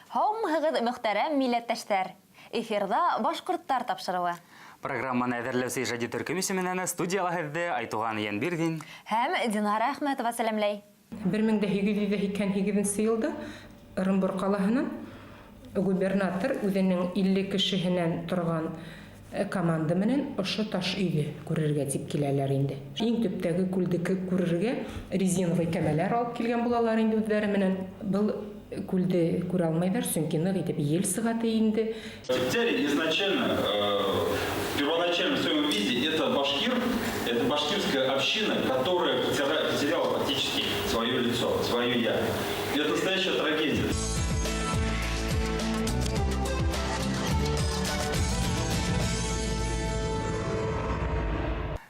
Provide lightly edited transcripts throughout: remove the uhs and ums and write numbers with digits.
Һаумыһығыҙ мөхтәрәм милләттәштәр. Эфирда башҡорттар тапшырыуы. Программаны әҙерләүсе ижади төркем исеменән студияла һеҙҙе Айтуған Йәнбирҙин Һәм Динара Әхмәтова сәләмләй. 1808 елда Ырымбур ҡалаһынан губернатор үҙенең 50 кешеһенән торган команда менән ошо таш өйҙө күрергә тип киләләр инде. Иң төптәге күлде күрергә резиновый кәмәләр алып килгән булалар инде үҙҙәре менән. Был күлде күрә алмайҙар, сөнки ныҡ итеп ел сыға инде. Теперь изначально, в первоначальном своем виде, это башкир, это башкирская община, которая потеряла фактически свое лицо, свое я. И это настоящая трагедия.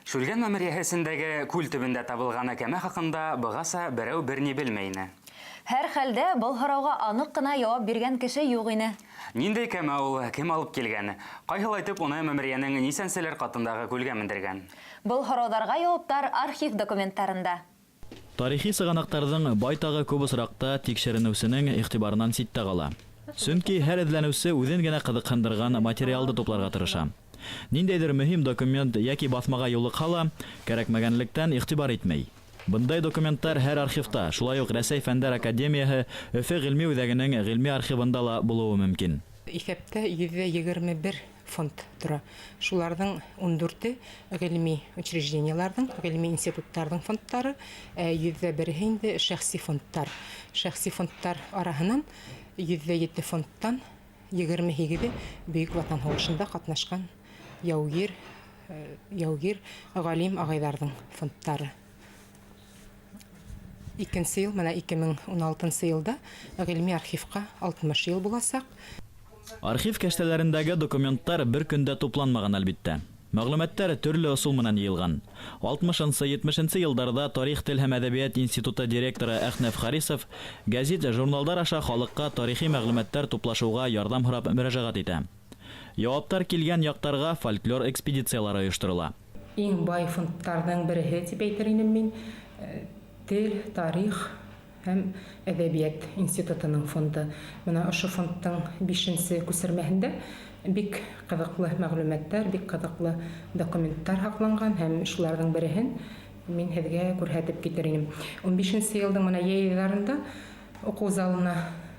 Шүлгән мәмерйәһендәге күл төбендә табылған кәмә хаҡында бығаса берәү бер ни белмәй ине. Һәр хәлдә был һорауға аныҡ ҡына яуап биргән кеше юҡ ине. Ниндәй кәмә ул, кем алып килгән? Ҡайһылай итеп уны мәмерйәнең нисәнселәр ҡатындағы күлгә мендергән? Был һорауҙарға яуаптар архив документтарында. Тарихи сығанаҡтарҙың байтағы күп осраҡта тикшеренеүсенең иғтибарынан ситтә ҡала. Сөнки һәр эҙләнеүсе үҙен генә ҡыҙыҡһындырған материалды тупларға тырыша. Ниндәйҙер мөһим документ йәки баҫмаға юлыҡһа ла, кәрәкмәгәнлектән иғтибар итмәй. Бындай документтар һәр архивта, шулай уҡ Рәсәй Фәндәр академияһы Өфө ғилми үҙәгенең ғилми архивында ла булыуы мөмкин. Иҫәптә 121 фонд тора. Шуларҙың 14-і ғилми учрежденияларҙың, ғилми институттарҙың фондтары, 101-һе инде шәхси фондтар. Шәхси фондтар араһынан 107 фондтан 28-і Бөйөк Ватан һуғышында ҡатнашҡан яугир, ғалим ағайҙарҙың фондтары. Икенсе йыл, менә 2016 йылда ғилми архивҡа 60 йыл буласаҡ. Архив кәштәләрендәге документтар бер көндә тупланмаған әлбиттә. Мәғлүмәттәр төрлө ысул менән йыйылған. 60-70 йылдарда Тарих, тел һәм әҙәбиәт институты директоры Әхнәф Харисов гәзит, журналдар аша халыҡҡа тарихи мәғлүмәттәр туплашыуға ярҙам һорап мөрәжәғәт итә. Яуаптар килгән яҡтарға фольклор экспедициялары ойошторола. Иң бай фондтарҙың береһе тип әйтер инем мин. Тел, тарих һәм әҙәбиәт институтының фонды. Менә ошо фондтың 5-нче күсермәһендә бик ҡыҙыҡлы мәғлүмәттәр, бик ҡыҙыҡлы документтар һаҡланған һәм шуларҙың береһен мин һеҙгә күрһәтеп китер инем. 15-нче йылдың менә йәй айҙарында уҡыу залына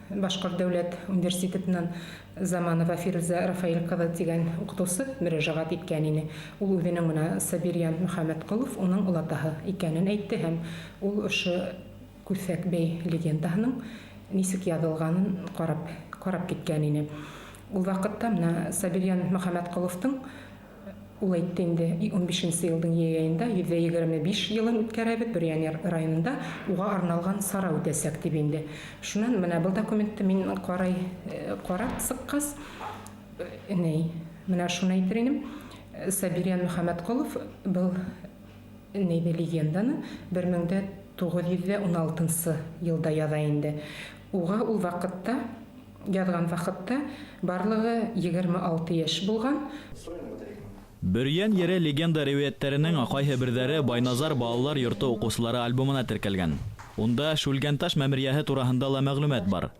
Башҡорт дәүләт университетынан Заманова Фируза Рафаил ҡыҙы тигән уҡытыусы мөрәжәғәт иткән ине. Ул үҙенең менә Сабирйән Мөхәммәтҡолов уның олатаһы икәнен әйтте һәм ул ошо Күҫәк бей легендаһының нисек яҙылғанын ҡарап киткән ине. Ул ваҡытта менә Сабирйән Мөхәммәтҡоловтың ул әйтте инде 15-нче йылдың йәй айында 125 йылын үткәрәбеҙ Бөрйән районында уға арналған сара үтәсәк тип инде. Шунан менә был документты мин ҡарап сыҡҡас, менә шуны әйтер инем. Сабирйән Мөхәммәтҡолов был легенданы 1916 йылда яҙа инде. Уға ул ваҡытта, яҙған ваҡытта барлығы 26 йәш булған. Бөрйән ере легенда риүәйәттәренең ҡайһы берҙәре Байназар балалар йорто уҡыусылары альбомына теркәлгән. Унда Шүлгән таш мәмерйәһе тураһында ла мәғлүмәт бар.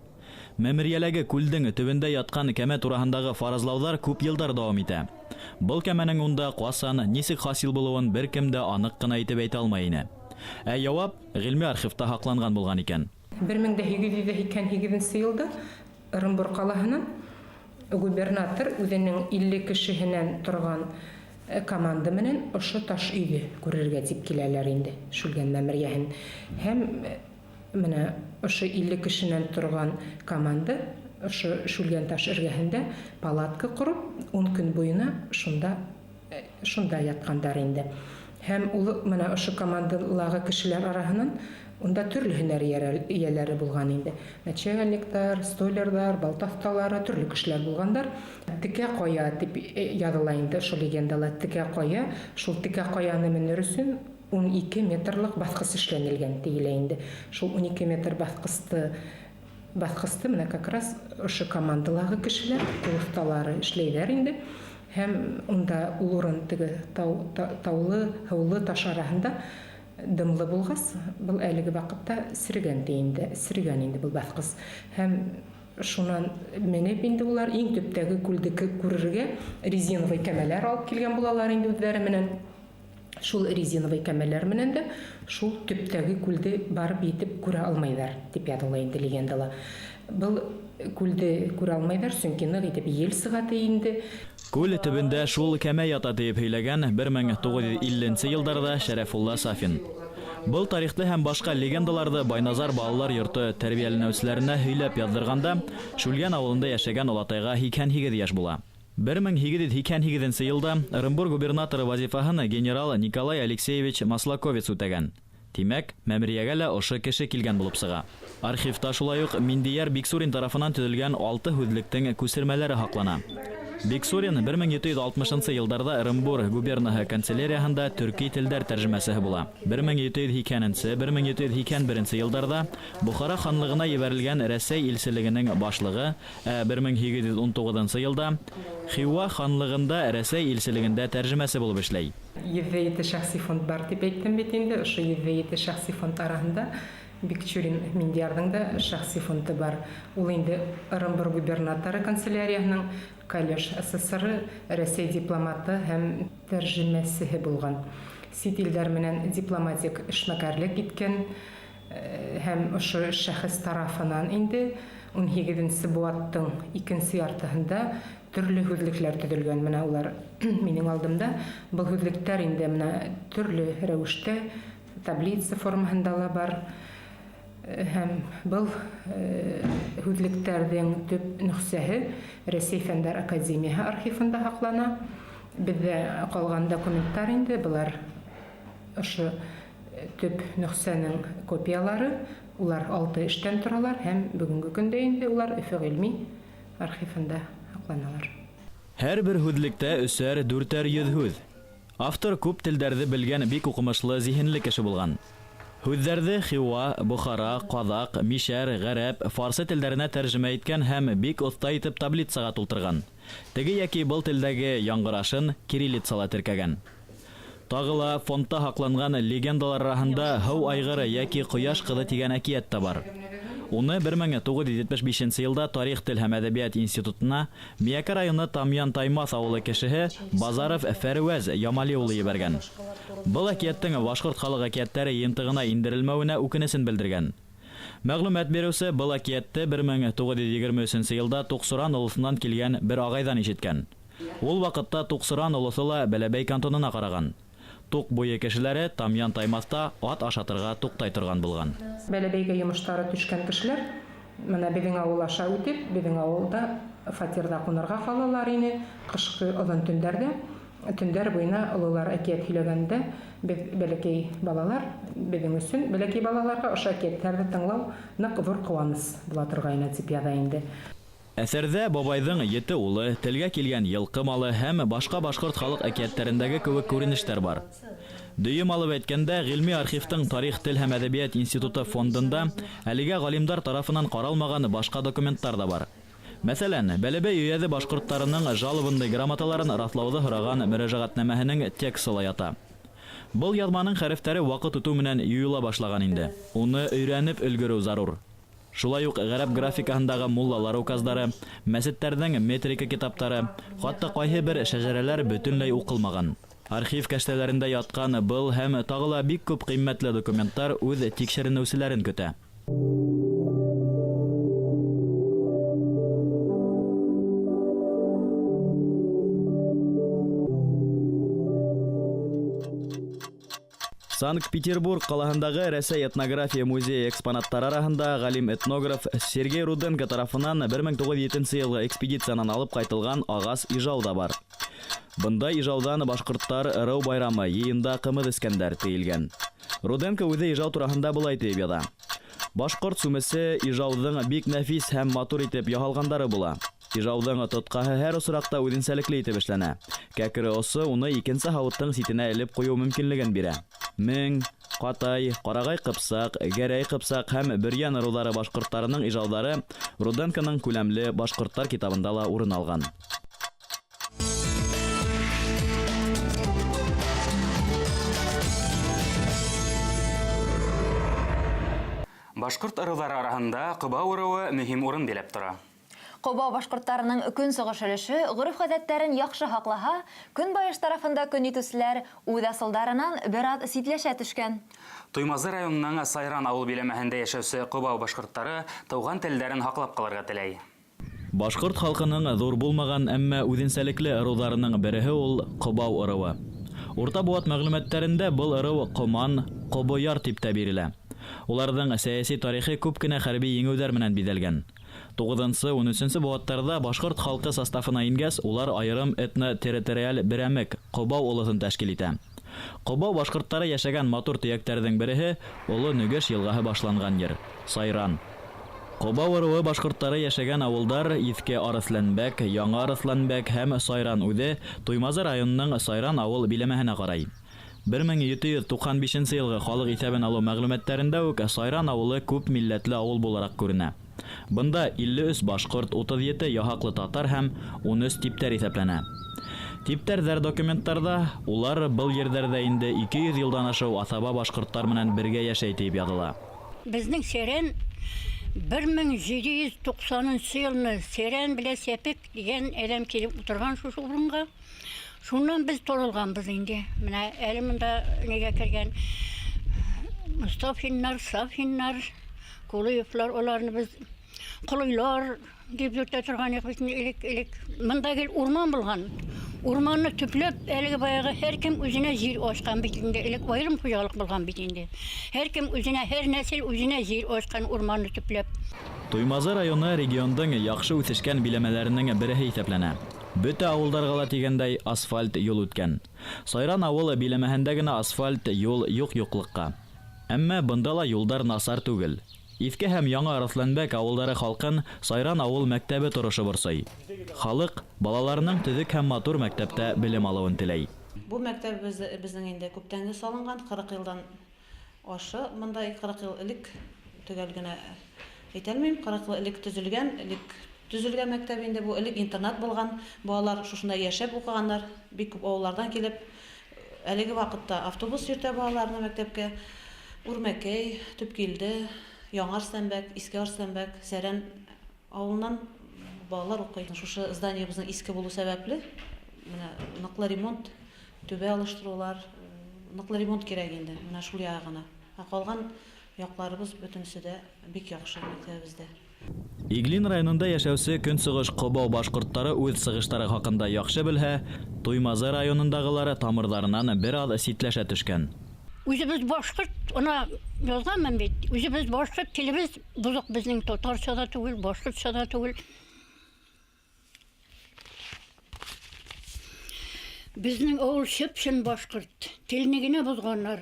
Мәмерйәләге күлдең төбөндә ятҡан кәмә тураһындағы фаразлауҙар күп йылдар дауам итә. Был кәмәнең унда ҡасан, нисек хасил булыуын бер кем дә аныҡ ҡына итеп әйтә алмай ине. Ә яуап ғилми архивта һаҡланған булған икән. 1808 йылда Ырымбур ҡалаһынан губернатор үҙенең 50 кешеһенән торган команда менән ошо таш өйҙө күрергә тип киләләр инде, Шүлгән мәмерйәһен. Һәм менә ошо 50 кешенән торган команда ошо Шүлгән таш эргәһендә палатка ҡороп, 10 көн буйына шунда ятҡандар инде. Һәм ул менә ошо командалағы кешеләр араһынан унда төрлө һөнәр эйәләре булған инде. Начальниктар, столярҙар, балтаҫталары, төрлө кешеләр булғандар. Текә ҡая тип яҙыла инде ошо легендала. Текә ҡая, шул текә ҡаяны менер өсөн 12 метрлыҡ баҫҡыс эшләнелгән тиелә инде. Шул 12 метр баҫҡысты менә как раз ошо командалағы кешеләр, ҡулыҫталары эшләйҙәр инде. Һәм унда ул урын теге таулы, һыулы таш араһында дымлы булғас, был әлеге ваҡытта сиргән инде был баҫҡыс. Һәм Шунан менеп инде улар иң төптәге күлде күрергә резиновый кәмәләр алып килгән булалар инде үзләре менән. Шул резиновый кәмәләр менән дә шул төптәге күлде барып итеп күрә алмайдар дип языла инде легендала. Был күлде күрә алмайдар, чөнки нык итеп ел сыга инде. Күл төбендә шул кәмә ята дип һөйләгән 1950 елларда Шәрәфулла Сафин. Был тарихты һәм башка легендаларда Байназар балалар йорты тәрбияләнүчеләренә һөйләп яздырганда, Шүлгән авылында яшәгән Олатайга 88 яшь була. 1888 елда Оренбур губернаторы вазифаһын генерал Николай Алексеевич Маслаковец үтәгән. Тимәк, мәмриягә лә ошо кеше килгән булып сыга. Архивта шулай ук Миндияр Биксурин тарафынан төзелгән 6 һүҙлектең күсермәләре һаклана. Биксурин 1760 елдарда Оренбур губернаһы канцелярияһында төрки телдәр тәрҗемәсеһе була. 1782-1781 елдарда Бухара ханлыгына ебәрелгән Рәсәй илчелегенең башлыгы, 1819 елда Хиуа ханлыгында Рәсәй илчелегендә тәрҗемәсе булып эшләй. 107 шәхси фонд бар дип әйттем бит инде. Ошо 107 шәхси фонд араһында Бикчурин Миндиярның да шәхси фонды бар. Ул инде Оренбур губернаторы канцелярияһының Калеш СССР Рәсәй дипломаты һәм тәрҗемәсеһе булган. Сит илдәр менән дипломатик эшмәкәрлек иткән һәм ошо шәхес тарафынан инде 18 буаттың 2 яртыһында төрле һүҙлекләр төзелгән. Менә улар минең алдымда. Был һүҙлектәр инде менә төрле рәвештә таблица формаһында ла бар. Һәм был һүҙлектәрҙең төп нөсхәһе Рәсәй Фәндәр академияһы архивында һаҡлана. Беҙҙә ҡалған документтар инде былар ошо төп нөсхәнең копиялары. Улар 6 эштән торалар һәм бүгенге көндә инде улар Өфө ғилми архивында һаҡланалар. Һәр бер һүҙлектә 3-4 һүҙ. Автор күп телдәрҙе белгән бик уҡымышлы зиһенле кеше булған. Һүҙҙәрҙе Хиуа, Бухара, Ҡаҙаҡ, Мишәр, Ғәрәп, фарсы телдәренә тәржемә иткән һәм бик оҫта итеп таблицаға тултырған. Теге яки был телдәге яңғырашын кириллицала теркәгән. Тағы ла фондта һаҡланған легендалар араһында һыу айғыры яки ҡояш ҡыҙы тигән әкиәт тә бар. Уны 1975 елда Тарих тел һәм әҙәбиәт институтына Миәкә районы Тамъян Таймаҫ ауылы кешеһе Базаров Фәрүәз Ямали улы ебәргән. Был әкиәттең башҡорт халыҡ әкиәттәре йыйынтығына индерелмәүенә үкенесен белдергән. Мәғлүмәт биреүсе был әкиәтте 1923 елда Туҡсуран олоҫонан килгән бер ағайҙан ишеткән. Ул ваҡытта Туҡсуран олоҫо ла Бәләбәй кантонына ҡараған. Туҡ буйы кешеләре Тамъян Таймаҫта ат ашатырға туҡтай торған булған. Бәләбәйгә йомоштары төшкән кешеләр, менә беҙҙең ауыл аша үтеп, беҙҙең ауылда фатирҙа ҡунырға ҡалалар ине, ҡышҡы оҙон төндәрҙә. Төндәр буйына ололар әкиәт һөйләгәндә, бәләкәй балалар, беҙҙең өсөн бәләкәй балаларға ошо әкиәттәрҙе тыңлау ныҡ ҙур ҡыуаныс була торғайны тип яҙа инде. Әҫәрҙә бабайҙың 7 улы, телгә килгән йылҡы малы һәм башҡа башҡорт халыҡ әкиәттәрендәге кеүек күренештәр бар. Дөйөм алып әйткәндә, ғилми архивтың Тарих тел һәм әҙәбиәт институты фондында әлегә ғалимдар тарафынан ҡаралмаған башҡа документтар да бар. Мәсәлән, Бәләбәй өйәҙе башҡорттарының жалобындай грамоталарын раҫлауҙы һораған мөрәжәғәтнамәһенең тексты ла ята. Был яҙманың хәрефтәре ваҡыт үтеү менән юйыла башлаған инде. Уны өйрәнеп өлгөрөү зарур. Шулай уҡ ғәрәп графикаһындағы муллалар указдары, мәсеттәрҙең метрика китаптары, хатта ҡайһы бер шәжәрәләр бөтөнләй уҡылмаған. Архив кәштәләрендә ятҡан был һәм тағы ла бик күп ҡиммәтле документтар үҙ тикшеренеүселәрен көтә. Санкт-Петербург ҡалаһындағы Рәсәй этнография музейы экспонаттары араһында ғалим-этнограф Сергей Руденко тарафынан 1907 йылғы экспедициянан алып ҡайтылған ағас ижау да бар. Бында ижаудан башҡорттар ырыу байрамы йыйында ҡымыҙ эскәндәр тейелгән. Руденко үҙе ижау тураһында былай тип яҙа. Башҡорт сүмесе ижауҙың бик нәфис һәм матур итеп яһалғандары була. Ижауҙың тотҡаһы һәр осраҡта үҙенсәлекле итеп эшләнә. Кәкере осы уны икенсе һауыттың ситенә элеп ҡуйыу мөмкинлеген бирә. Мең, Ҡатай, Ҡарағай ҡыпсаҡ, Гәрәй ҡыпсаҡ һәм Бөрйән ырыуҙары башҡорттарының ижауҙары Руденконың күләмле башҡорттар китабында ла урын алған. Башҡорт ырыуҙары араһында Ҡыба урыуы мөһим урын биләп тора. Кобау башкортларының көнсыгыш өлеше гореф-гадәттәрен яхшы хаклаһа, көнбайыш тарафында көн итүчеләр үз асылдарынан бер аз ситләшә төшкән. Туймазы районының Сайран авыл биләмәһендә яшәүче Кобау башкортлары туган телләрен хаклап калырга теләй. Башкорт халкының зур булмаган, әмма үзенчәлекле ыруларының береһе ул Кобау ырыуы. Урта буат мәгълүматларында был ырыу Коман, Кобояр дип тә бирелә. Уларның сәяси тарихи күп кенә хәрби еңүләр менән биделгән. 9-13 буаттарда башкорт халкы составына ингәс, улар айрым этно-территориаль берәмек Кобау улысын тәшкил итә. Кобау башкортлары яшәгән матур төяктәрҙең береһе Олы Нөгеш елгаһы башланган ер — Сайран. Кобау ырыуы башкортлары яшәгән авылдар Иске Арысланбәк, Яңа Арысланбәк һәм Сайран үҙе Туймазы районының Сайран авыл биләмәһенә карай. 1795 елгы халык исәбен алу мәгълүматларында ук Сайран авылы күп милләтле авыл буларак күренә. Бында 53 башкорт, 37 яһаклы татар һәм 13 типтәр исәпләнә. Типтәрҙәр документтарда улар был ерҙәрҙә инде 200 йылдан ашыу асаба башкорттар менән бергә яшәй дип яҙыла. Безнең Серен 1790 елны Серен белән Сәпек дигән әдәм килеп утырган шушы урынга. Шуннан без торылганбыз инде. Менә әле монда нигә кергән Мустафиннар, Сафиннар, Кулыевлар, оларны без Кулыйлар дип йөртә торган элек монда гел урман булган. Урманны төпләп, әлеге баягы һәркем үзенә җир ачкан бит инде. Элек байрам хуҗалык булган бит инде. Һәркем үзенә, һәр нәсел үзенә җир ачкан урманны төпләп. Туймазы районы региондың яхшы үсешкән биләмәләренең береһе исәпләнә. Бөтә авылдарга ла тигәндәй асфальт юл үткән. Сайран авылы биләмәһендә генә асфальт юл юк-юклыкка. Әмма бында ла юлдар насар түгел. Иске һәм Яңа Арысланбәк авылдары халкын Сайран авыл мәктәбе торышы борсый. Халык балаларының төзек һәм матур мәктәптә белем алуын теләй. Бу мәктәп безнең инде күптән салынган, 40 елдан ашы, монда 40 ел элек төгәл генә әйтәлмим, 40 ел элек төзелгән мәктәп инде бу, элек интернат булган, балалар шушында яшәп укыганнар, бик күп авыллардан килеп, әлеге вакытта автобус йөртә балаларны мәктәпкә. Үрмәкәй, Төпкилде, Яңа Арысланбәк, Иске Арысланбәк, Сәрән авылынан балалар укый. Шушы зданиебезнең иске булу сәбәпле, менә ныклы ремонт, төбә алыштырулар, ныклы ремонт кирәк инде. Менә шул ягына. Калган якларыбыз бөтенесе дә бик яхшы мәктәбебездә. Иглин районында яшәүче көнсыгыш Кобау башкортлары үз сыгыштары хакында яхшы белһә, Туймазы районындагылары тамырларынан бер аз ситләшә төшкән. Үзебез башкорт, ана язганмын бит. Үзебез башкорт, телебез бузык безнең татарча да түгел, башкортча да түгел. Безнең авыл шөпшен башкорт, телне генә бузганнар.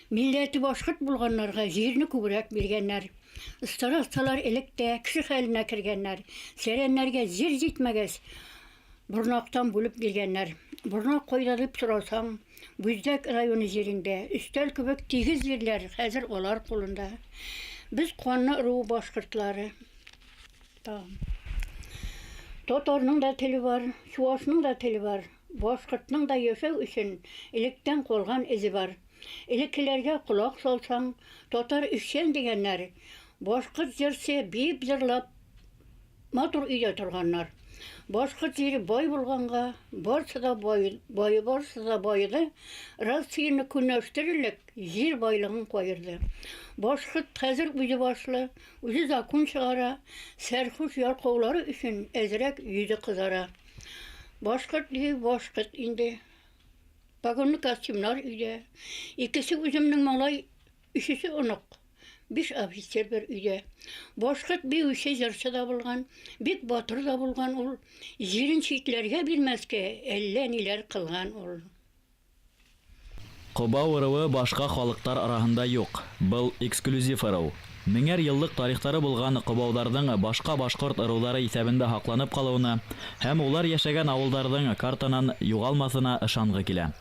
Милләте башкорт булганнарга җирне күбрәк биргәннәр. Старосталар электә кеше хәленә кергәннәр. Сәрәннәргә җир җитмәгәс, Бурнактан бүлеп биргәннәр. Бурнак кайда дип сорасаң, Бүздәк районы җирендә, өстәл кебек тигез җирләр хәзер алар кулында. Без канны ыру башкортлары. Татарның да теле бар, Чуашның да теле бар. Башкортның да яшәү өчен электән калган изе бар. Элеккеләргә кулак салсаң, татар эшчән дигәннәр. Башкорт җырчы бик җырлап матур өйдә торганнар. Башкорт җире бай булганга, барсы да бай байыды, Россияны күнәштерерлек җир байлыгын кайырды. Башкорт хәзер үзе башлы, үзе закон чыгара, сәрхүш яркаулары өчен әзрәк йөзе кызара. Башкорт инде. Погонлы костюмнар өйдә. Икесе үземнең малай, өчесе онық. 5 офицер бер өйдә. Башкорт биюче җырчы да булган, бик батыр да булган ул. Җирен читләргә бирмәскә әллә ниләр кылган ул. Кобау ырыуы башка халыктар арасында юк. Был эксклюзив ырыу. 1000 еллык тарихтары булган Кобаударның башка башкорт ырыулары исәбендә хакланып калуына һәм улар яшәгән авылларның картанан югалмасына ышангы килә.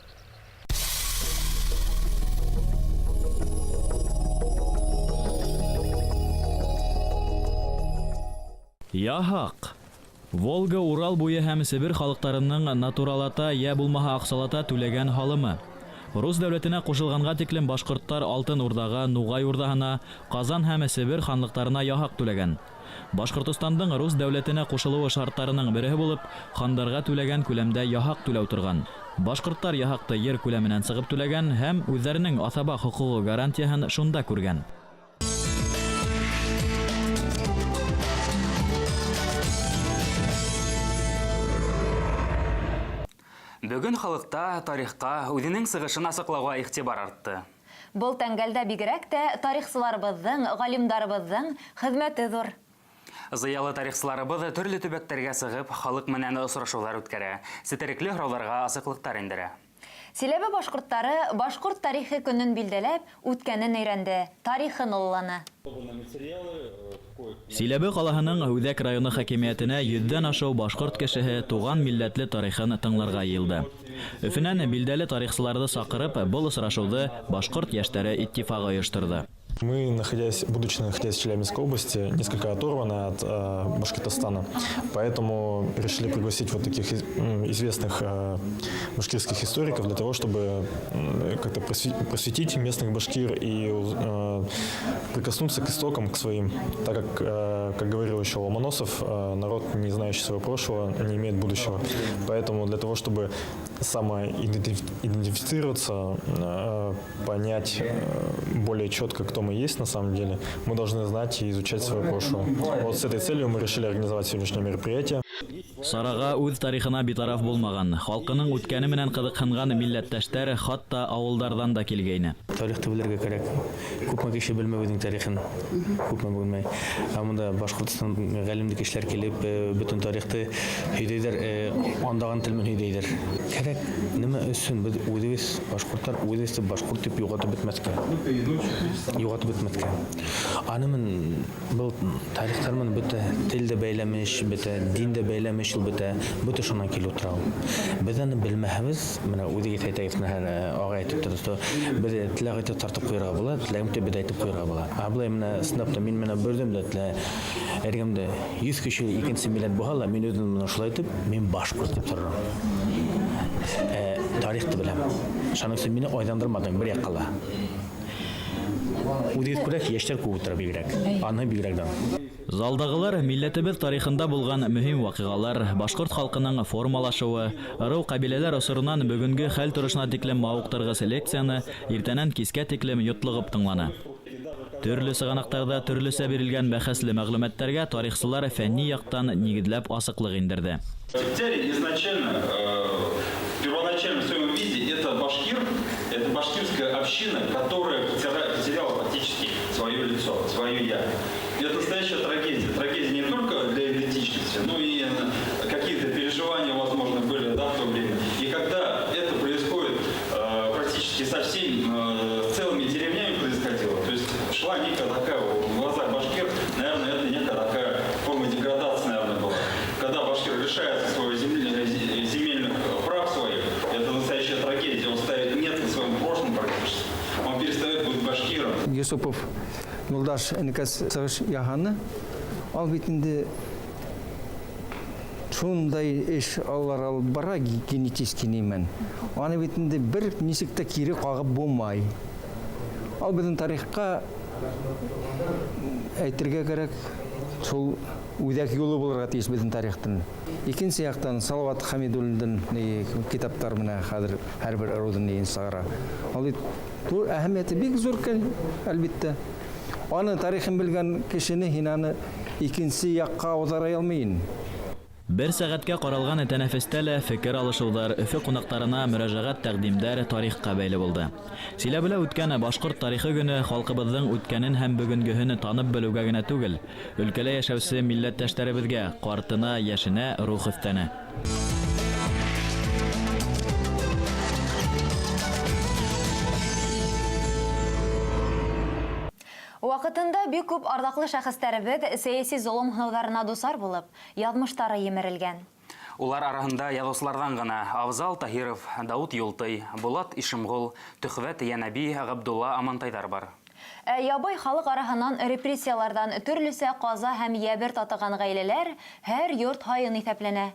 Яхак. Волга, Урал буе һәм Сибир халыктарының натуралата я булмаһа аксалата түләгән халымы. Рус дәүләтенә кушылганга тиклем башкорттар Алтын Урдага, Нугай Урдаһына, Казан һәм Себер ханлыктарына яһак түләгән. Башкортостандың Рус дәүләтенә кушылуы шартларының бере булып, хандарга түләгән күләмдә яһак түләү торган. Башкорттар яһакты ер күләменнән сыгып түләгән һәм үзләренең асаба хокукы гарантияһын шунда күргән. Бүген халыкта тарихка үзенең сыгышын асыклауга игътибар артты. Бұл тәңгәлдә бигрәк тә тарихсыларыбызның, галимдарыбызның хезмәте зур. Зыялы тарихчыларыбыз төрле төбәктәргә сыгып, халык менән осрашулар үткәрә, сетерекле һорауларга асыклыктар индерә. Силәбе башкорттары башкорт тарихи көнен билдәләп, үткәнен өйрәнде, тарихын олланы. Силәбе калаһының Үҙәк районы хакимиятенә 100дән ашыу башкорт кешеһе туган милләтле тарихын тыңларга йыелды. Өфенән билдәле тарихчыларны сакырып, бу очрашуды башкорт яшьтәре иттифагы оештырды. Мы, будучи находясь в Челябинской области, несколько оторваны от Башкортостана, поэтому решили пригласить вот таких известных башкирских историков для того, чтобы как-то просветить местных башкир и прикоснуться к истокам, к своим, так как говорил еще Ломоносов, народ, не знающий своего прошлого, не имеет будущего. Поэтому для того, чтобы самоидентифицироваться, понять более четко, кто мы есть на самом деле, мы должны знать и изучать свое прошлое. Вот с этой целью мы решили организовать сегодняшнее мероприятие. Сарага үз тарихына битараф булмаган, халкының үткәне менән кызыкканган милләттәшләр хатта авылдардан да килгәйне. Тарихты белергә кирәк. Күпме кеше белмәүдең тарихын, күпме белмәй. Монда Башкортстан галимлек кешеләр килеп, бөтен тарихты һөйдәйләр, андаган телмен һөйдәйләр. Кирәк, нимә өчен без үзебез башкортлар үзебезне башкорт дип югатып бетмәскә. Югатып бетмәскә. Анымен бу тарихтармен бөтә телдә бәйләмеш, бөтә диндә бәйләмеш ул бөтә шуннан килеп утыра. Без аны белмәһәбез, менә үзегез әйтәгезне агай әйтеп торды. Без теләгәйтә тартып куйырга була, теләгәмтә бит әйтеп куйырга була. Аблай менә сынапта мин менә бердем дә әргәмдә 100 кеше икенче милләт булһа, мин үзем менә шулай итеп, мин башкорт дип торам. Тарихты беләм. Шуның өчен мине айдандырмадың бер якка. Үзегез күрәк яшьләр күп утыра бигрәк. Аны бигрәкдән. Залдагылар милләтебез тарихында булган мөһим вакыйгалар, башкорт халкының формалашуы, ыру кабиләләр осырынан бүгенге хәл торышына тиклем мавыктыргыс лекцияны иртәнән кискә тиклем йотлыгып тыңлана. Төрле сыганактарда төрлесә бирелгән бәхәсле мәгълүматларга тарихчылар фәнни яктан нигедләп асыклык индерде. Изначально, в первоначальном своем виде, это башкирская община, которая потеряла фактически свое лицо, свое я. Это настоящая трагедия. Трагедия не только для идентичности, но и какие-то переживания, возможно, были в то время. И когда это происходит практически со всеми целыми деревнями происходило, то есть шла некая такая, в глазах башкир, наверное, это некая такая форма деградации, наверное, была. Когда башкир лишается своего земельных прав своих, это настоящая трагедия. Он ставит нет на своем прошлом практически. Он перестает быть башкиром. Юсупов Юлдаш инкас сагыш яһаны ал битинде шундай эш алар алып бара генетически немен. Аны битинде бер нисектә кире кагып булмай. Ал безнең тарихка әйтергә кирәк, шул үдәк юлы булырга тиеш безнең тарихтан. Икенче яктан Салават Хамидуллинның китаптар менә хәзер һәрбер арудын сагыра. Ал бит бу әһәмияте бик зур икән, әлбәттә. Аны тарихын белгән кешене һинаны икенче якка аудара алмыйын. Бер сәгатькә каралган тәнәфестә лә фикер алышулар, Өфе кунактарына мөрәҗәгать тәкъдимдәр тарихка бәйле булды. Силәбелә үткән башкорт тарихы көне халкыбызның үткәнен һәм бүгенгеһен танып белүгә генә түгел, өлкәдә яшәүче милләттәшләребезгә, картына, яшенә рух өстәне. Вакытында бик күп ардаклы шәхестәребез сәяси золым һынаударына дусар булып, язмыштары емерелгән. Улар арасында язучылардан гына Авзал Таһиров, Дауд Юлтый, Булат Ишемгол, Төхвәт Янәби, Габдулла Амантайдар бар. Ябай халык араһыннан репрессиялардан төрлесе каза һәм ябер татыган гаиләләр һәр йорт һайын исәпләнә.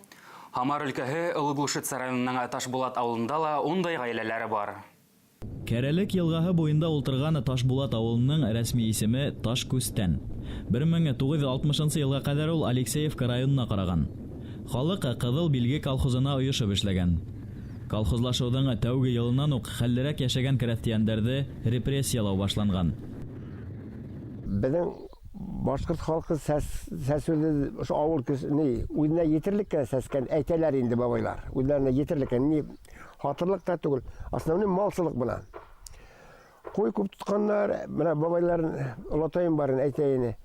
Хамар өлкәһе Улуглушица районының Ташбулат авылында ла ундай гаиләләре бар. Кәрәлек елгаһы буенда ултырган Ташбулат авылының рәсми исеме Ташкүстән. 1960 елга кадәр ул Алексеевка районына караган. Халык Кызыл Билге колхозына оешып эшләгән. Колхозлашуның тәүге елыннан ук хәллерәк яшәгән крәстиәннәрне репрессиялау башланган. Безнең башкорт халкы сәсүле авыл кешене үзенә җитерлек сәскән әйтәләр инде бабайлар. Үзләренә җитерлек ни хатırlык та түгел. Основный малсылык белән. Куй күп тотканнар, менә бабайларын олатайым барын әйтәйне.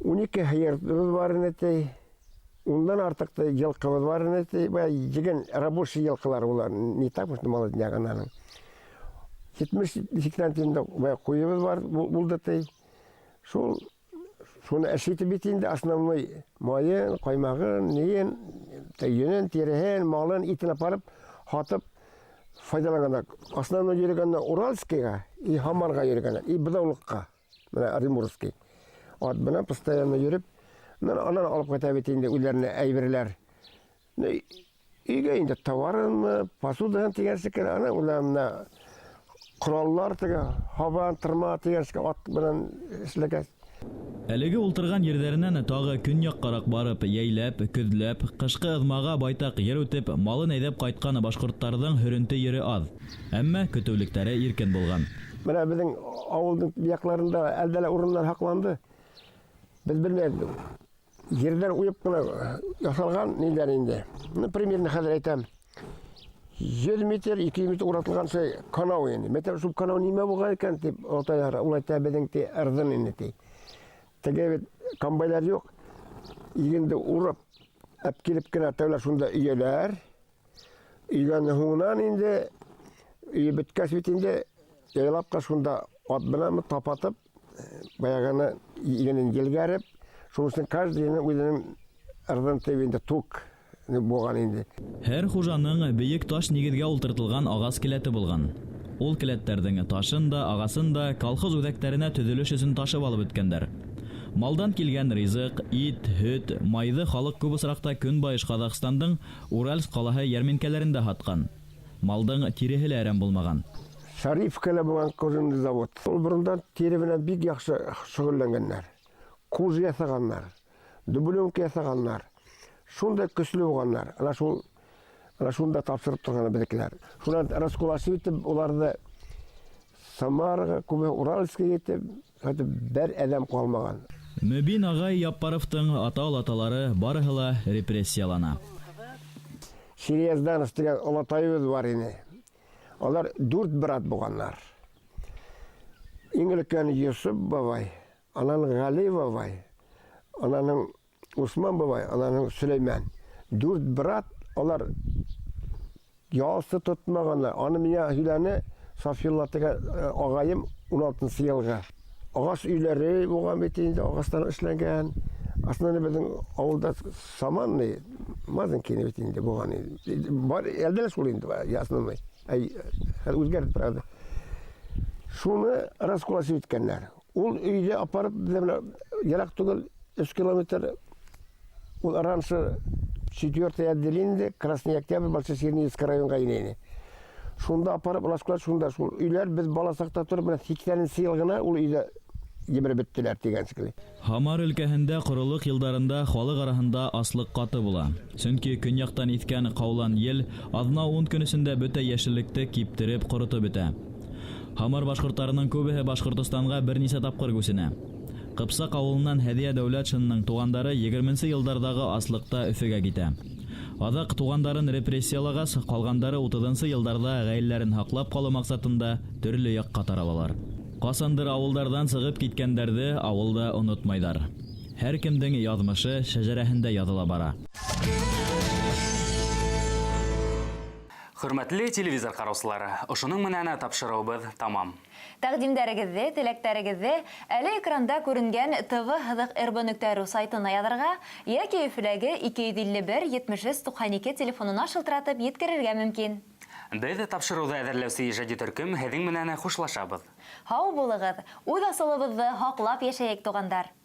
12 хәйрәтебез барын әйтәй. Ondan artık da yılkımız var ne diyeceğim rабочий yılkılar bunlar ne так mı malı diyeceğim 70-80 tinde kuyumuz var buldu da şunu eşit bitinde основной mayın kaymağı neyin yönün terehen malın itine parıp hatıp faydalananlar основной yürüyenler Уральскийga и Hamarga yürüyenler и Budavlukka Rimurskiy от bana постоянно yürüp Ana alıp katabetinde ülerine eyverler. İyi indi tavarın, pasudan tigersikler ana ulamna kurallar tiga, hava tırma tigersik at bilen işleges. Әлеге ултырган ерләреннән тагы көньяк карак барып, яйләп, көҙләп, кышкы ызмага байтак ер үтеп, малын әйдәп кайткан башкортларның хөренте йөре аз. Әмма көтүлектәре иркен булган. Менә безнең авылның якларында әлдәле урыннар хакланды. Без белмәдек. Yerler uyup yasalgan neler indi. Примерно хәзер әйтәм. 100 метр, 200 метр уратылган şey kanal yani. Метр şu kanal ниме булган икән дип атайлар. Ул әйтә безнең ырдын инде. Теге комбайлар юк. Игенде урап әп килеп кенә тәүләр шунда өйләр. Игән хунан инде беткәс бит инде яйлап ка шунда ат белән тапатып баяганы игенен елгәреп Шунысын каждыйның үзенең ырдын тәвендә тук булган инде. Һәр хуҗаның бөек таш нигезгә ултыртылган агас келәте булган. Ул келәттәрнең ташын да, агасын да колхоз үҙәктәренә төзелеш өчен ташып алып үткәннәр. Малдан килгән ризык, ит, һөт, майды халык күп осракта Көнбайыш Казакстандың Уральск калаһы ярминкәләрендә һаткан. Малдың тиреһе лә әрәм булмаган. Шарифкәлә булган кожын завод. Ул бурындан тире белән бик яхшы шөгыльләнгәннәр. Kuj yasaganlar, dubulonka yasaganlar, şunda köslü olanlar, ana şunda tapşırıp turgan bizdekiler. Şundan raskolaşı bitip, onlar da Samara'ga, Uralsk'a yetip, bir adam kalmagan. Mübin Agay Yapparov'tың ата-олаталары барыһы ла репрессиялана. Şiriyazdan üstügen olatayımız var yine. Onlar 4 brat boğanlar. İngilizken Yusuf babay. Ananın Gali babay, ananın Osman babay, ananın Süleyman. 4 brat, onlar yağısı tutmaganlar. Anı mine hüləni Safiyullah ağayım 16. yılga. Ağaç üyləri boğan betiyinde ağaçtan işlənген. Aslında bizim avulda saman ne? Mazın kene betiyinde boğan. Var eldeles olaydı aslında. Özgərdi pravda. Şunu raskolaşı bitkenler. Ул үйде апарып ярак түгел 3 километр ул раньше 4-й отделение Красный Октябрь Большесернийский районга инене. Шунда апарып улашкалар шунда шул үйләр без бала сакта турып менә 80-нче елгына ул үйдә ебер биттеләр дигән шикелле. Хамар өлкәһендә корылык елдарында халык арасында аслык каты була. Чөнки көньяктан иткән каулан ел азна 10 көн эчендә бөтә яшеллекте киптереп корытып бетә. Хамар башкортларының күбеһе Башкортстанга берничә тапкыр күсенә. Кыпсак авылыннан Һәдия Дәүләтшинның тугандары 20-нче еллардагы аслыкта Өфөгә китә. Адак тугандарын репрессиялагас, калгандары 30-нчы елларда гаиләләрен хаклап калу максатында төрле якка таралалар. Касандыр авылдардан чыгып киткәндәрне авылда онытмайдар. Һәр кемнең язмышы шәҗәрәһендә языла бара. Хөрмәтле телевизор караучылары, ошының менән тапшырыбыз тамам. Тәкъдимдәрегезне, теләктәрегезне әле экранда күренгән tv-rbn.ru сайтына язарга яки Өфөләге 251-73-92 телефонына шылтыратып yetkерергә мөмкин. Без тапшыруды әзерләүче Ижади Төркем һеҙҙең менән хушлашабыҙ. Һау булығыҙ, үҙ асылыбыҙҙы һаҡлап йәшәйек туғандар.